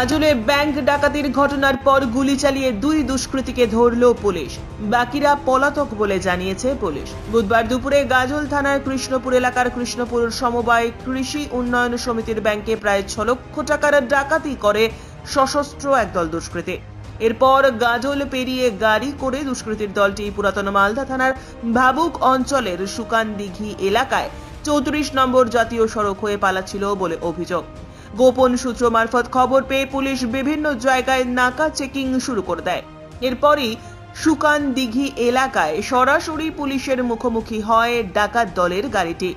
গাজলে bank ডাকাতির ঘটনার পর গুলি চালিয়ে দুই দুষ্কৃতীকে ধরল পুলিশ। বাকিরা পলাতক বলে জানিয়েছে পুলিশ। বুধবার দুপুরে গাজল থানার কৃষ্ণপুর এলাকার কৃষ্ণপুর সমবায় কৃষি উন্নয়ন সমিতির ব্যাংকে প্রায় 6 লক্ষ টাকার ডাকাতি করে সশস্ত্র একদল দুষ্কৃতী। এরপর গাজল পেরিয়ে গাড়ি করে দুষ্কৃতীর দলটি পুরাতন মালদা থানার ভাবুক অঞ্চলের সুকান দিঘি এলাকায় 34 নম্বর জাতীয় সড়ক হয়ে পালাচ্ছিল বলে অভিযোগ। গোপন সূত্র মারফত খবর পেয়ে পুলিশ বিভিন্ন জায়গায় নাকা চেকিং শুরু করে দেয়। এরপরই সুকান দিঘি এলাকায় সরাসরি পুলিশের মুখোমুখি হয় ডাকাত দলের গাড়িটি।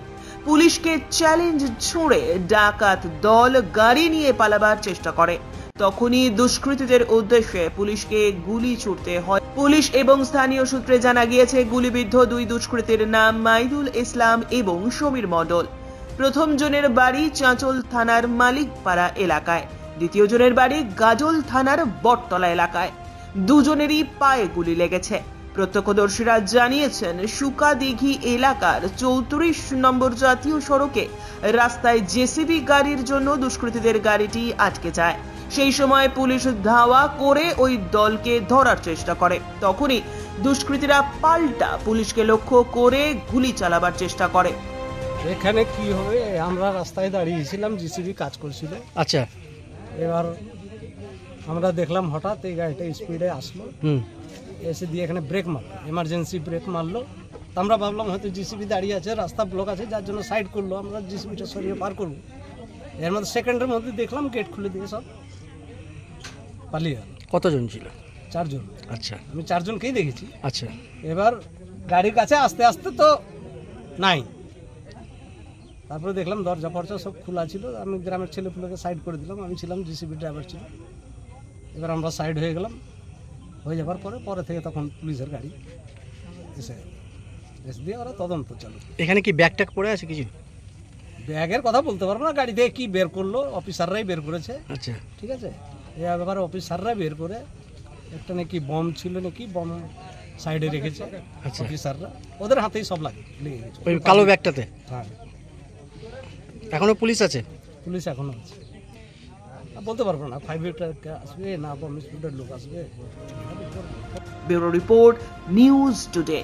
পুলিশকে চ্যালেঞ্জ ছুঁড়ে ডাকাত দল গাড়ি নিয়ে পালাবার চেষ্টা করে। তখনই দুষ্কৃতীদের উদ্দেশ্যে পুলিশকে গুলি ছুড়তে হয়। পুলিশ এবং স্থানীয় সূত্রে জানা গিয়েছে গুলিবিদ্ধ দুই দুষ্কৃতীর নাম মাইদুল ইসলাম এবং সমীর মণ্ডল। প্রথম জনের বাড়ি চাঁচল থানার মালিকপাড়া এলাকায়, দ্বিতীয় জনের বাড়ি গাজল থানার বটতলা এলাকায়। দুজনেরই পায়ে গুলি লেগেছে। প্রত্যক্ষদর্শীরা জানিয়েছেন সুকাদিঘি এলাকার 34 নম্বর জাতীয় সড়কে রাস্তায় জেসিবি গাড়ির জন্য দুষ্কৃতীদের গাড়িটি আটকে যায়। সেই সময় পুলিশ ধাওয়া করে ওই দলকে ধরার চেষ্টা করে। তখনই দুষ্কৃতীরা পাল্টা পুলিশকে লক্ষ্য করে গুলি চালাবার চেষ্টা করে। এখানে কি হবে, আমরা রাস্তায় দাঁড়িয়েছিলাম, জিসিবি কাজ করছিল। আচ্ছা, এবার আমরা দেখলাম হঠাৎ এই গাড়িটা স্পিডে আসলো, এসে দিয়ে এখানে ব্রেক মারলো, এমার্জেন্সি ব্রেক মারলো। তো আমরা ভাবলাম হয়তো জিসিবি দাঁড়িয়ে আছে, রাস্তা ব্লক আছে, যার জন্য সাইড করলো, আমরা জিসিবিটা সরিয়ে পার করবো। এর মধ্যে সেকেন্ডের মধ্যে দেখলাম গেট খুলে দিয়ে সব পালিয়ে গেল। কতজন ছিল? 4 জন। আচ্ছা, আমি 4 জনকেই দেখেছি। আচ্ছা, এবার গাড়ির কাছে আস্তে আস্তে তো নাই, তারপরে দেখলাম দরজা ফরজা সব খোলা ছিল। আমি গ্রামের ছেলেপুলোকে সাইড করে দিলাম, আমি ছিলাম জিসিবি ড্রাইভার ছিল। এবার আমরা সাইড হয়ে গেলাম, হয়ে যাবার পরে থেকে তখন পুলিশের গাড়ি এসে দিয়ে ওরা তদন্ত চালু। এখানে কি ব্যাগ ট্যাগ পড়ে আছে কিছু? ব্যাগের কথা বলতে পারবো না, গাড়ি থেকে কি বের করলো অফিসাররাই বের করেছে। আচ্ছা, ঠিক আছে, এই ব্যাপারে অফিসাররা বের করে একটা নাকি বম ছিল, নাকি বম সাইডে রেখেছে অফিসাররা, ওদের হাতেই সব লেগে গেছে ওই কালো ব্যাগটাতে। হ্যাঁ, এখনো পুলিশ আছে? পুলিশ এখনো আছে, বলতে পারবো না। 5 আসবে না, বম স্পিডের লোক আসবে। Bureau report, news today.